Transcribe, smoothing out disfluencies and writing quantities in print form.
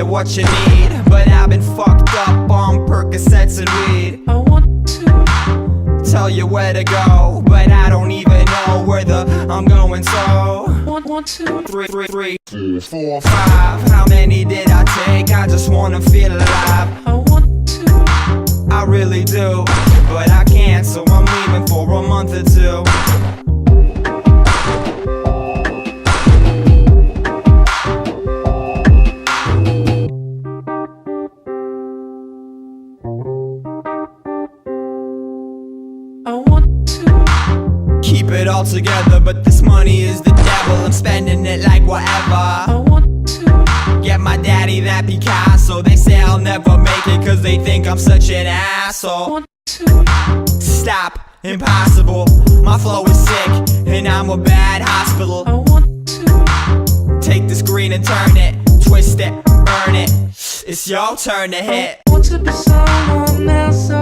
you what you need, but I've been fucked up on Percocets and weed. I want to Tell you where to go, but I don't even know where I'm going. So want to 3, 4, 5. How many did I take? I just wanna feel alive. I want to I really do, but I can't, so I'm leaving for a month or two. I want to Keep it all together, but this money is the devil. I'm spending it like whatever. I want to Get my daddy that Picasso. They say I'll never make it cause they think I'm such an asshole. want to Stop, impossible. My flow is sick and I'm a bad hospital. I want to Take this green and turn it, twist it, burn it. It's your turn to hit. want to be someone else.